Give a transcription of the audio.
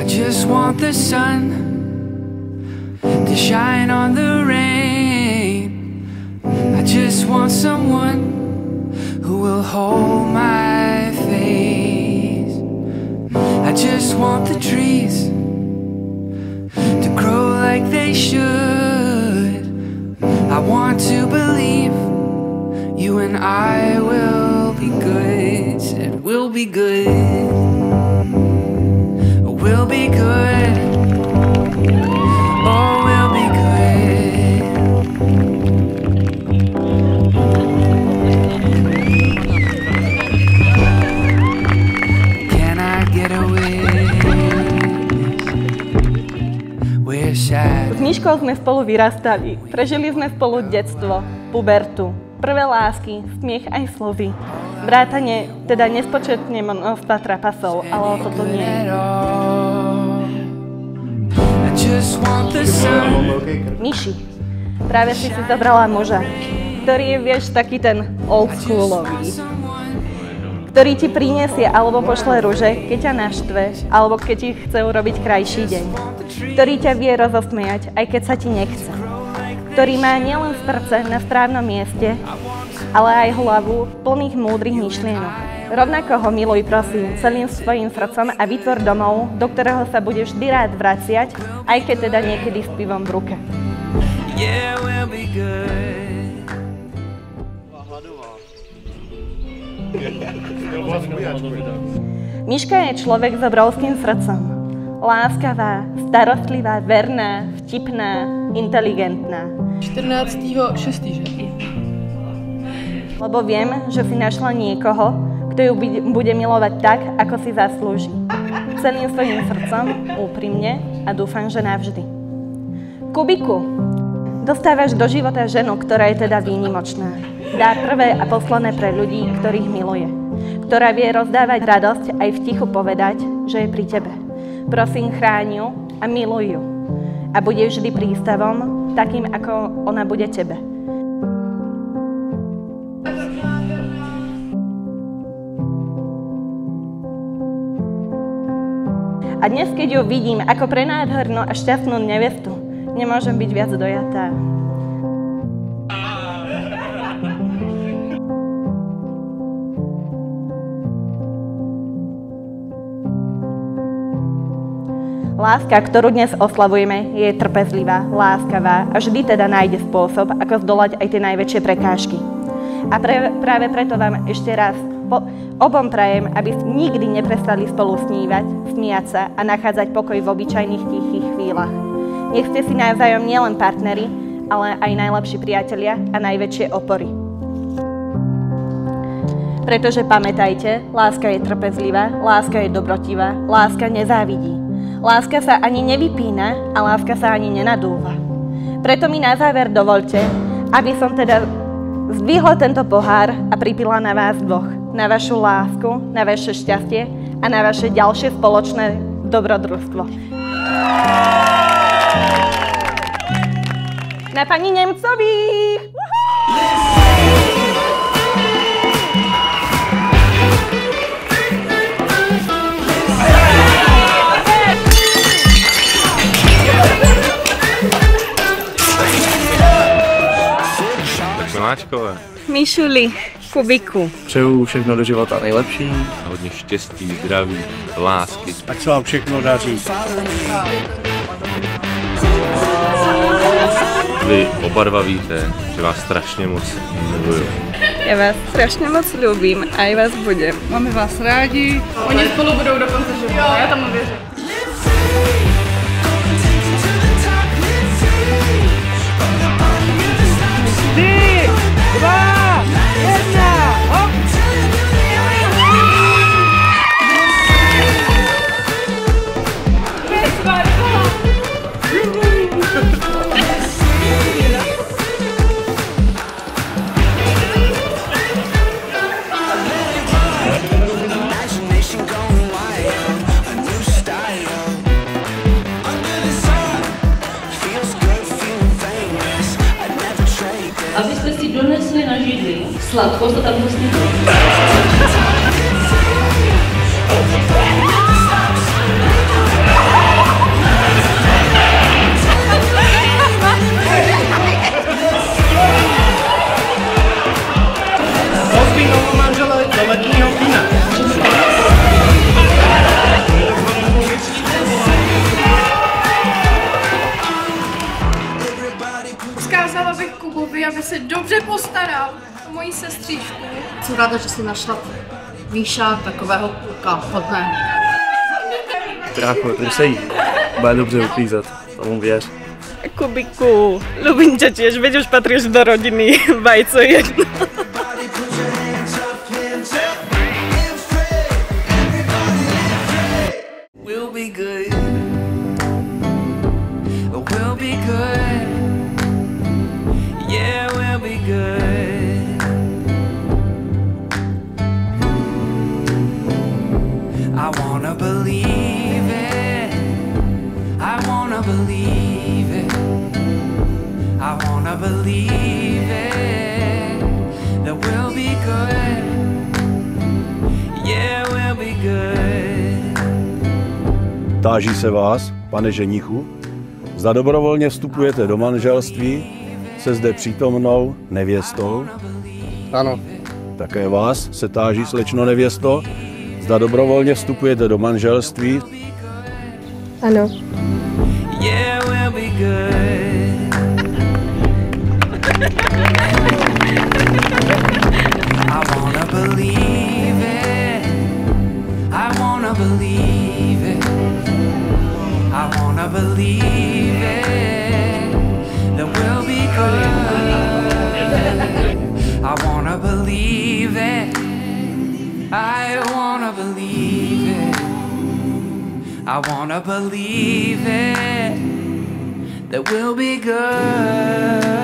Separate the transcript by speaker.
Speaker 1: just want the sun to shine on the rain. I just want someone who will hold my face. I just want the trees to grow like they should. I want to believe you and I will be good. Said we'll be good. We'll be good. Oh, we'll be good. Can I get a wish? Wish I...
Speaker 2: S Miškou sme spolu vyrastali. Prežili sme spolu detstvo, pubertu, prvé lásky, smiech aj slzy. Vrátane teda nespočetne množstva trapasov, ale o toto nie. Miši, práve si zobrala muža, ktorý je, vieš, taký ten oldschoolový, ktorý ti prinesie alebo pošle ruže, keď ťa naštve, alebo keď ti chce urobiť krajší deň, ktorý ťa vie rozosmiať, aj keď sa ti nechce, ktorý má nielen srdce na správnom mieste, ale aj hlavu plných múdrych myšlienok. Rovnako ho miluj, prosím, celým svojím srdcom a vytvor domov, do ktorého sa budeš vždy rád vraciať, aj keď teda niekedy s pivom v ruke. Yeah, we'll be good. Miška je človek s obrovským srdcom. Láskavá, starostlivá, verná, vtipná, inteligentná.
Speaker 3: 14.6. že?
Speaker 2: Lebo viem, že si našla niekoho, kto ju bude milovať tak, ako si zaslúži. Celým svojím srdcom, úprimne a dúfam, že navždy. Kubiku, dostávaš do života ženu, ktorá je teda výnimočná. Dá prvé a posledné pre ľudí, ktorých miluje. Ktorá vie rozdávať radosť aj v tichu povedať, že je pri tebe. Prosím, chráň ju a miluj ju. A bude vždy prístavom, takým ako ona bude tebe. A dnes, keď ju vidím ako prenádhernú a šťastnú nevestu, nemôžem byť viac dojatá. Láska, ktorú dnes oslavujeme, je trpezlivá, láskavá a vždy teda nájde spôsob, ako zdolať aj tie najväčšie prekážky. A práve preto vám ešte raz obom prajem, aby nikdy neprestali spolu snívať, smiať sa a nachádzať pokoj v obyčajných tichých chvíľach. Nech ste si navzájom nielen partneri, ale aj najlepší priatelia a najväčšie opory. Pretože pamätajte, láska je trpezlivá, láska je dobrotivá, láska nezávidí. Láska sa ani nevypína a láska sa ani nenadúva. Preto mi na záver dovoľte, aby som teda zdvihla tento pohár a pripila na vás dvoch. Na vašu lásku, na vaše šťastie a na vaše ďalšie spoločné dobrodružstvo. Na pani Nemcových!
Speaker 4: Miláčkové.
Speaker 2: Mišuli, Kubiku.
Speaker 5: Přeju všechno do života nejlepší.
Speaker 4: Hodně štěstí, zdraví, lásky.
Speaker 5: Ať se vám všechno daří.
Speaker 4: Vy oba dva víte, že vás strašně moc miluju.
Speaker 2: Já vás strašně moc ľúbim a aj vás budem.
Speaker 3: Máme vás rádi. Oni spolu budou do konce života, já tomu věřím.
Speaker 6: Abyste si donesli na židli sladkost a tam hustý.
Speaker 3: se dobře postarám o moji sestřičku.
Speaker 7: Jsem ráda, že jsi našla Víša takového kluka hodného.
Speaker 5: Brácho, ty se jí. Bude dobře uklízet, tomu věř.
Speaker 2: Kubiku, ľúbim ťa tiež, veď už patríš do rodiny, vajco jedno.
Speaker 1: We'll be good. We'll be good. Yeah, we'll be good. I wanna believe it. I wanna believe it. I wanna believe it. That we'll be good. Yeah, we'll be good.
Speaker 8: Táží se vás, pane ženichu, zda dobrovolně vstupujete do manželství se zde přítomnou nevěstou.
Speaker 5: Ano.
Speaker 8: Také vás se táží, slečno nevěsto, zda dobrovolně vstupujete do manželství.
Speaker 9: Ano.
Speaker 1: Yeah, we'll be good. I wanna believe it. I wanna believe it. I wanna believe it. That we'll be good. I wanna believe it. I wanna believe it. I wanna believe it. That we'll be good.